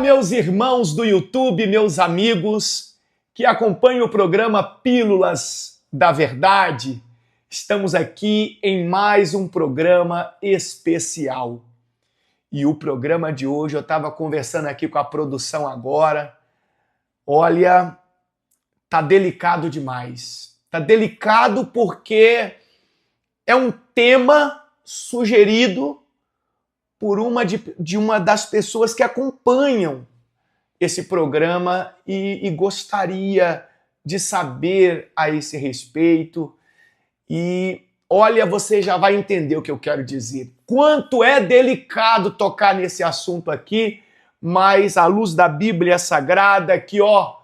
meus irmãos do YouTube, meus amigos que acompanham o programa Pílulas da Verdade. Estamos aqui em mais um programa especial. E o programa de hoje, eu estava conversando aqui com a produção agora. Olha, tá delicado demais. Tá delicado porque é um tema sugerido por uma das pessoas que acompanham esse programa e gostaria de saber a esse respeito. E olha, você já vai entender o que eu quero dizer. Quanto é delicado tocar nesse assunto aqui, mas à luz da Bíblia Sagrada, aqui ó,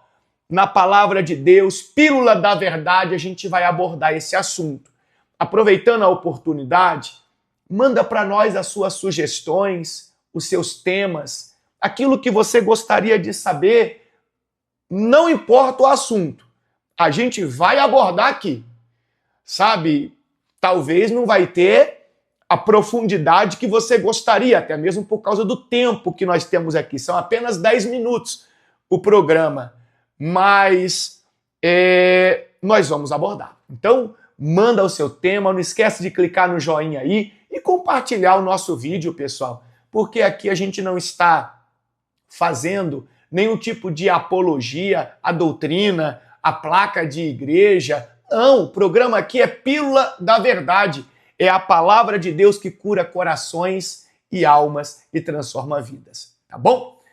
na Palavra de Deus, Pílula da Verdade, a gente vai abordar esse assunto. Aproveitando a oportunidade, manda para nós as suas sugestões, os seus temas, aquilo que você gostaria de saber, não importa o assunto, a gente vai abordar aqui. Sabe, talvez não vai ter a profundidade que você gostaria, até mesmo por causa do tempo que nós temos aqui. São apenas 10 minutos o programa, mas nós vamos abordar. Então, manda o seu tema, não esquece de clicar no joinha aí e compartilhar o nosso vídeo, pessoal, porque aqui a gente não está fazendo nenhum tipo de apologia à doutrina, à placa de igreja. Não, o programa aqui é Pílula da Verdade. É a palavra de Deus que cura corações e almas e transforma vidas. Tá bom?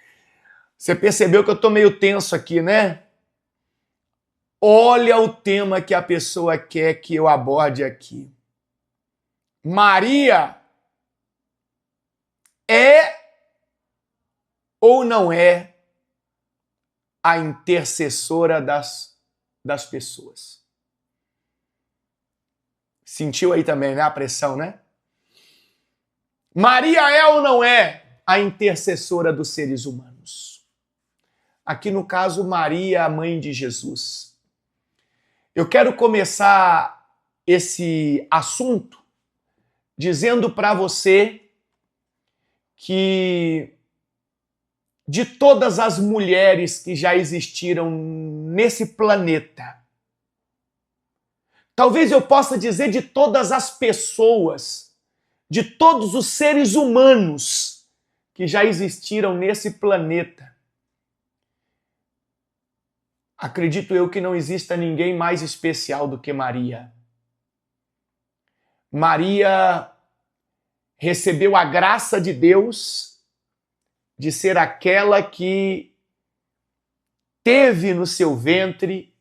Você percebeu que eu tô meio tenso aqui, né? Olha o tema que a pessoa quer que eu aborde aqui. Maria é ou não é a intercessora das pessoas? Sentiu aí também, né? A pressão, né? Maria é ou não é a intercessora dos seres humanos? Aqui no caso, Maria, a mãe de Jesus. Eu quero começar esse assunto dizendo para você que de todas as mulheres que já existiram nesse planeta, talvez eu possa dizer de todas as pessoas, de todos os seres humanos que já existiram nesse planeta, acredito eu que não exista ninguém mais especial do que Maria. Maria recebeu a graça de Deus de ser aquela que teve no seu ventre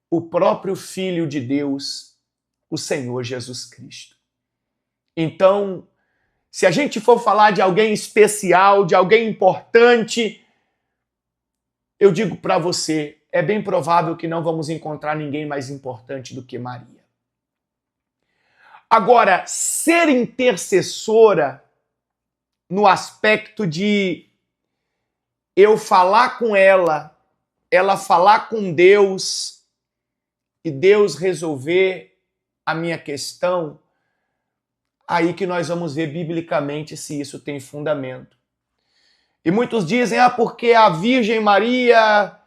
o próprio Filho de Deus, o Senhor Jesus Cristo. Então, se a gente for falar de alguém especial, de alguém importante, eu digo para você, é bem provável que não vamos encontrar ninguém mais importante do que Maria. Agora, ser intercessora no aspecto de eu falar com ela falar com Deus e Deus resolver a minha questão, aí que nós vamos ver biblicamente se isso tem fundamento. E muitos dizem, porque a Virgem Maria,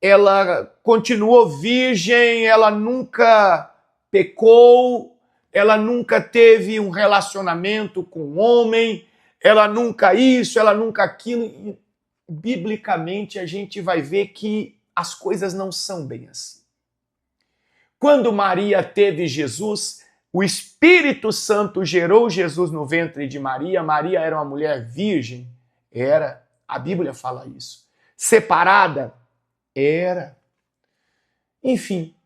ela continuou virgem, ela nunca pecou, ela nunca teve um relacionamento com um homem, ela nunca isso, ela nunca aquilo. E, biblicamente, a gente vai ver que as coisas não são bem assim. Quando Maria teve Jesus, o Espírito Santo gerou Jesus no ventre de Maria. Maria era uma mulher virgem? Era. A Bíblia fala isso. Separada? Era. Enfim,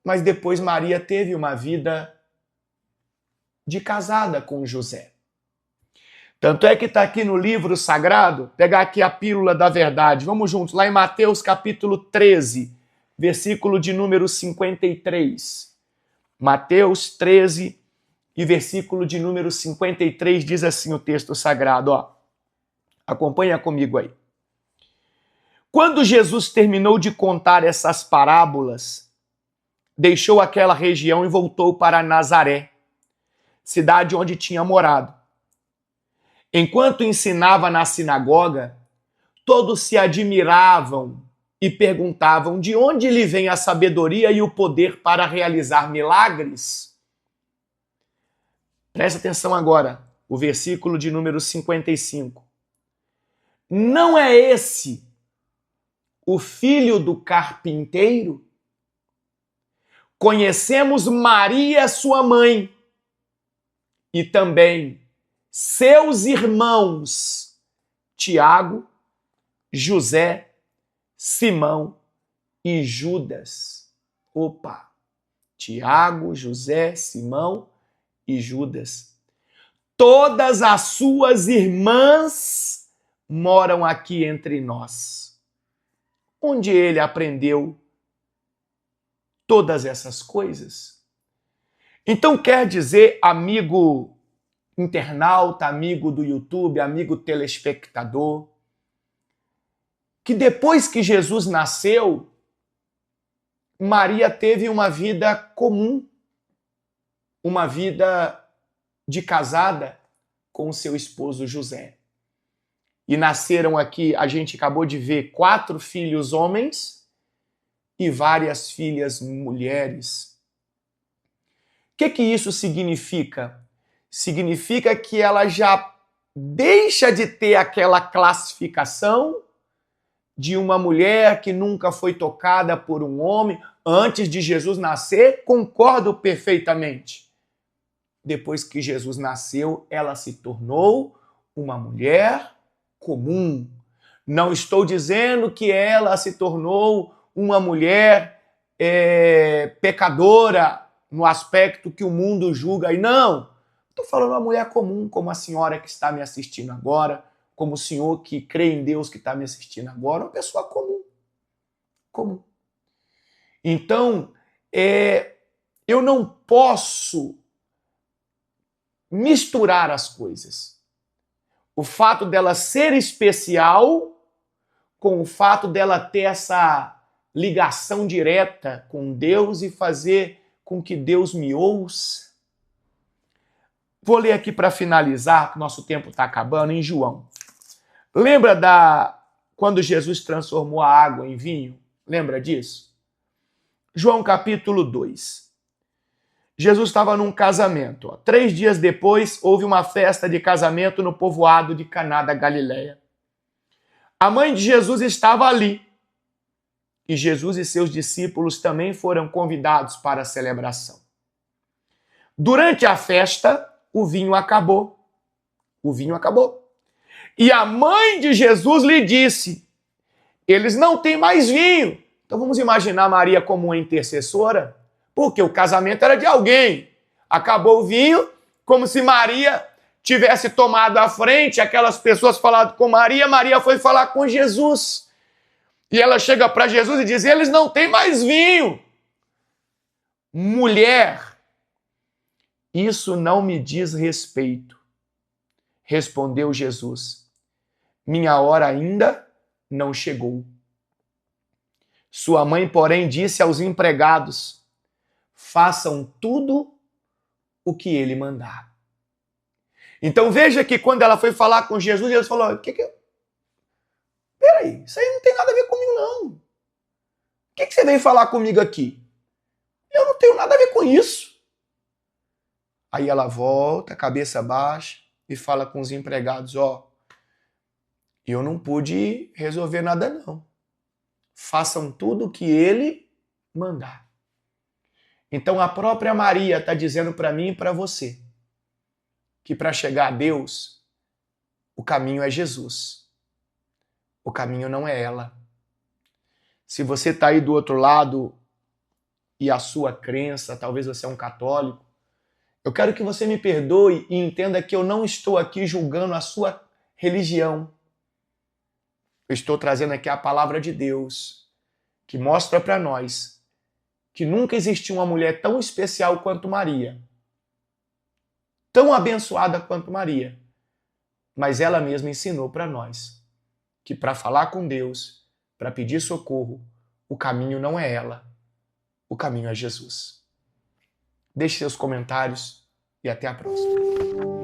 mas depois Maria teve uma vida de casada com José. Tanto é que está aqui no livro sagrado, pegar aqui a Pílula da Verdade. Vamos juntos, lá em Mateus capítulo 13, versículo de número 53. Mateus 13 e versículo de número 53 diz assim o texto sagrado, ó. Acompanha comigo aí. Quando Jesus terminou de contar essas parábolas, deixou aquela região e voltou para Nazaré, cidade onde tinha morado. Enquanto ensinava na sinagoga, todos se admiravam e perguntavam: de onde lhe vem a sabedoria e o poder para realizar milagres? Presta atenção agora, o versículo de número 55. Não é esse o filho do carpinteiro? Conhecemos Maria, sua mãe, e também seus irmãos Tiago, José, Simão e Judas. Opa! Tiago, José, Simão e Judas. Todas as suas irmãs moram aqui entre nós. Onde ele aprendeu todas essas coisas? Então quer dizer, amigo internauta, amigo do YouTube, amigo telespectador, que depois que Jesus nasceu, Maria teve uma vida comum, uma vida de casada com o seu esposo José. E nasceram aqui, a gente acabou de ver, 4 filhos homens e várias filhas mulheres. O que isso significa? Significa que ela já deixa de ter aquela classificação de uma mulher que nunca foi tocada por um homem. Antes de Jesus nascer, concordo perfeitamente. Depois que Jesus nasceu, ela se tornou uma mulher comum. Não estou dizendo que ela se tornou uma mulher pecadora no aspecto que o mundo julga. E não, estou falando uma mulher comum, como a senhora que está me assistindo agora, como o senhor que crê em Deus que está me assistindo agora, uma pessoa comum. Comum. Então, eu não posso misturar as coisas. O fato dela ser especial com o fato dela ter essa ligação direta com Deus e fazer com que Deus me ouça. Vou ler aqui para finalizar, que nosso tempo está acabando, em João. Lembra quando Jesus transformou a água em vinho? Lembra disso? João capítulo 2. Jesus estava num casamento. 3 dias depois, houve uma festa de casamento no povoado de Caná da Galileia. A mãe de Jesus estava ali. E Jesus e seus discípulos também foram convidados para a celebração. Durante a festa, o vinho acabou. O vinho acabou. E a mãe de Jesus lhe disse: eles não têm mais vinho. Então vamos imaginar Maria como uma intercessora, porque o casamento era de alguém. Acabou o vinho, como se Maria tivesse tomado a frente, aquelas pessoas falaram com Maria, Maria foi falar com Jesus. E ela chega para Jesus e diz: eles não têm mais vinho. Mulher, isso não me diz respeito. Respondeu Jesus: minha hora ainda não chegou. Sua mãe, porém, disse aos empregados: façam tudo o que ele mandar. Então veja que quando ela foi falar com Jesus, Jesus falou: peraí, isso aí não tem nada a ver comigo, não. O que você veio falar comigo aqui? Eu não tenho nada a ver com isso. Aí ela volta, cabeça baixa, e fala com os empregados: eu não pude resolver nada, não. Façam tudo o que ele mandar. Então a própria Maria está dizendo para mim e para você que para chegar a Deus, o caminho é Jesus. O caminho não é ela. Se você está aí do outro lado e a sua crença, talvez você é um católico, eu quero que você me perdoe e entenda que eu não estou aqui julgando a sua religião. Eu estou trazendo aqui a palavra de Deus, que mostra para nós que nunca existiu uma mulher tão especial quanto Maria, tão abençoada quanto Maria, mas ela mesma ensinou para nós que para falar com Deus, para pedir socorro, o caminho não é ela, o caminho é Jesus. Deixe seus comentários e até a próxima.